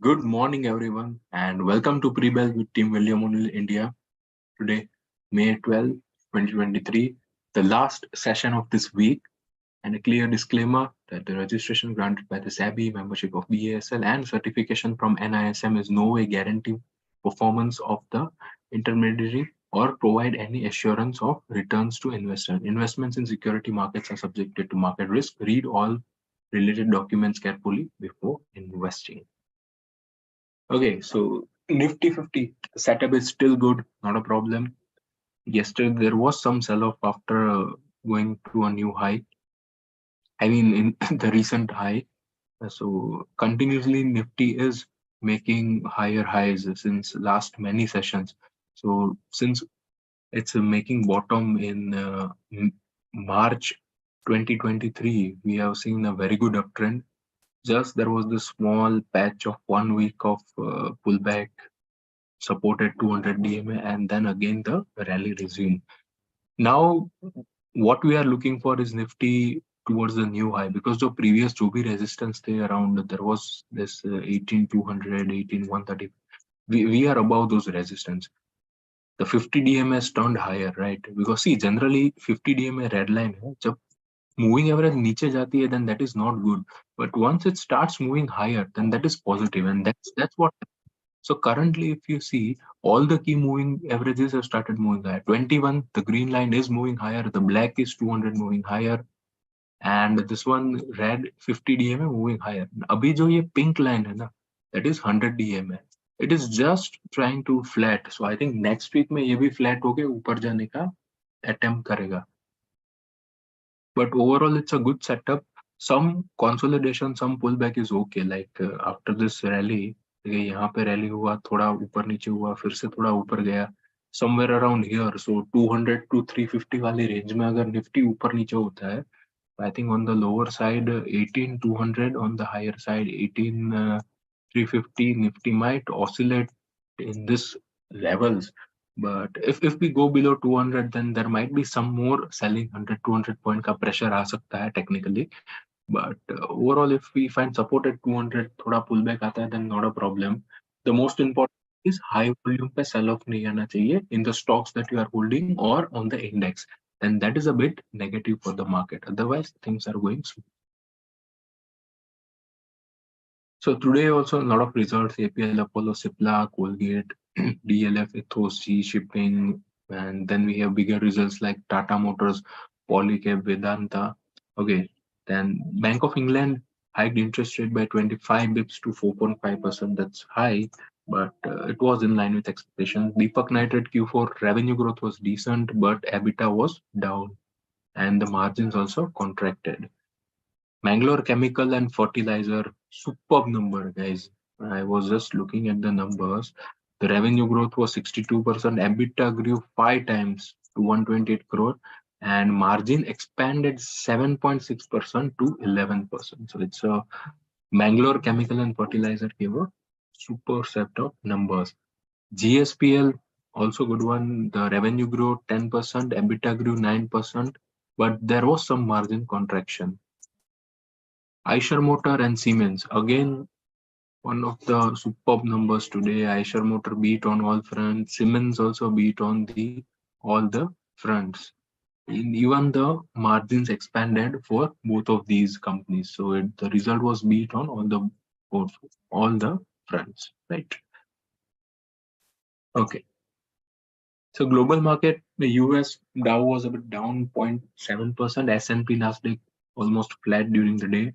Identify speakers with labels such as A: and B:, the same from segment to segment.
A: Good morning, everyone, and welcome to Pre-Bell with Team William O'Neill India. Today, May 12, 2023, the last session of this week, and a clear disclaimer that the registration granted by the SABI, membership of BASL, and certification from NISM is no way guarantee performance of the intermediary or provide any assurance of returns to investor. Investments in security markets are subjected to market risk. Read all related documents carefully before investing. Okay, so Nifty 50 setup is still good, not a problem. Yesterday there was some sell-off after going to a new high. I mean, in the recent high. So continuously Nifty is making higher highs since last many sessions. So since it's making bottom in March 2023, we have seen a very good uptrend. Just there was this small patch of 1 week of pullback supported 200 DMA, and then again the rally resumed. Now, what we are looking for is Nifty towards the new high, because the previous जो भी resistance थे around, there was this 18,200, 18,130. We are above those resistance. The 50 DMA has turned higher, right? Because see, generally 50 DMA red line है, जब moving average नीचे जाती है, then that is not good. But once it starts moving higher, then that is positive, and that's what. So currently, if you see, all the key moving averages have started moving higher. 21, the green line is moving higher. The black is 200 moving higher. And this one, red 50 DMA moving higher. Abhi jo ye pink line hai na, that is 100 DMA. It is just trying to flat. So I think next week में ये भी flat होके ऊपर जाने का attempt करेगा. But overall, it's a good setup. Some consolidation, some pullback is okay. Like after this rally, यहाँ पे रैली हुआ, थोड़ा ऊपर नीचे हुआ, फिर से थोड़ा ऊपर गया, somewhere around here. So 200 to 350 वाली रेंज में अगर निफ्टी ऊपर नीचे होता है, I think on the lower side 18,200, on the higher side 18,350, Nifty might oscillate in this levels. But if we go below 200, then there might be some more selling. 100-200 point का pressure आ सकता है technically. But overall, if we find support at 200, थोड़ा pullback आता है, then not a problem. The most important is high volume पे sell off नहीं आना चाहिए in the stocks that you are holding or on the index. And that is a bit negative for the market. Otherwise, things are going smooth. So today also a lot of results: APL, Apollo, Cipla, Colgate, DLF, Ethos, G Shipping, and then we have bigger results like Tata Motors, Polycab, Vedanta. Okay, then Bank of England hiked interest rate by 25 bips to 4.5%. That's high, but it was in line with expectations. Deepak Nitrate Q4 revenue growth was decent, but EBITDA was down, and the margins also contracted. Mangalore Chemical and Fertilizer, superb number, guys. I was just looking at the numbers. The revenue growth was 62%. EBITDA grew 5 times to 128 crore, and margin expanded 7.6% to 11%. So it's a Mangalore Chemical and Fertilizer gave a super set of numbers. GSPL, also good one. The revenue grew 10%, EBITDA grew 9%, but there was some margin contraction. Eicher Motor and Siemens, again, one of the superb numbers today. Eicher Motor beat on all fronts. Siemens also beat on all the fronts. Even the margins expanded for both of these companies. So the result was beat on all the fronts, right? Okay. So global market, the US Dow was a bit down 0.7%. S&P Nasdaq almost flat during the day.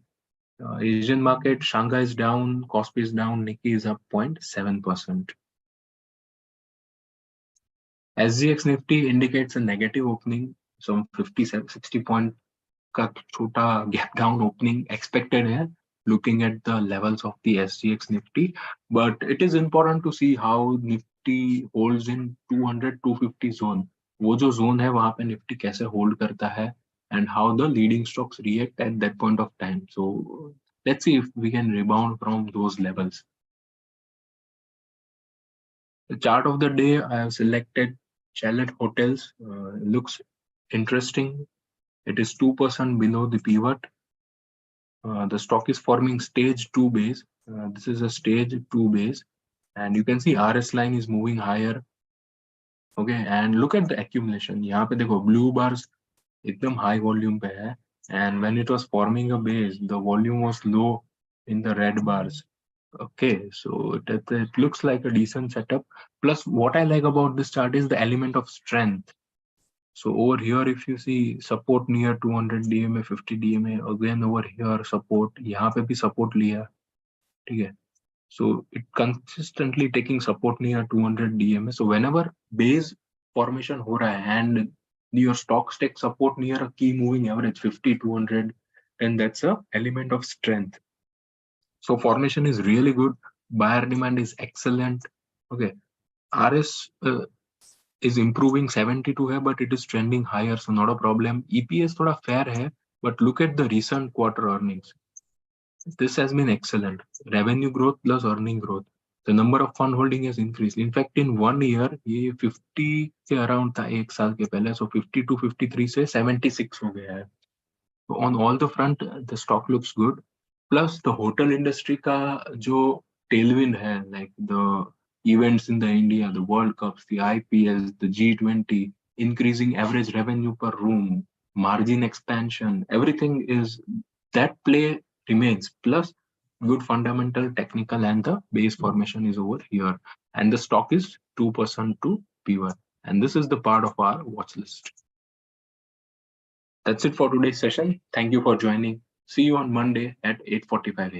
A: Asian market, Shanghai is down, Kospi is down, Nikkei is up 0.7%. SGX Nifty indicates a negative opening, some 60 point का छोटा gap down opening expected here, looking at the levels of the SGX Nifty. But it is important to see how Nifty holds in 200-250 zone. वो जो zone है वहाँ पे Nifty कैसे hold करता है, and how the leading stocks react at that point of time. So let's see if we can rebound from those levels. The chart of the day, I have selected Chalet Hotels. Looks interesting. It is 2% below the pivot. The stock is forming stage 2 base. This is a stage 2 base, and you can see RS line is moving higher. Okay, and look at the accumulation. यहाँ पे देखो blue bars एकदम high volume पे है, and when it was forming a base, the volume was low in the red bars. Okay, so it looks like a decent setup. Plus, what I like about this chart is the element of strength. So over here, if you see support near 200 DMA, 50 DMA, again over here support, यहाँ पे भी support लिया, ठीक है? So it consistently taking support near 200 DMA. So whenever base formation हो रहा है and your stocks take support near a key moving average 50, 200, then that's a element of strength. So formation is really good. Buyer demand is excellent. Okay, RS is improving 72 है, but it is trending higher, so not a problem. EPS थोड़ा fair है, but look at the recent quarter earnings. This has been excellent. Revenue growth plus earning growth. The number of fund holding has increased. In fact, in 1 year, ये 50 के around था एक साल के पहले, so 52, 53 से 76 हो गया है. So on all the front, the stock looks good. Plus the hotel industry का जो tailwind है, like the events in the India, the World Cups, the IPLs, the G20, increasing average revenue per room, margin expansion, everything is that play remains. Plus good fundamental, technical, and the base formation is over here. And the stock is 2% to P1. And this is the part of our watch list. That's it for today's session. Thank you for joining. See you on Monday at 8:45 a.m.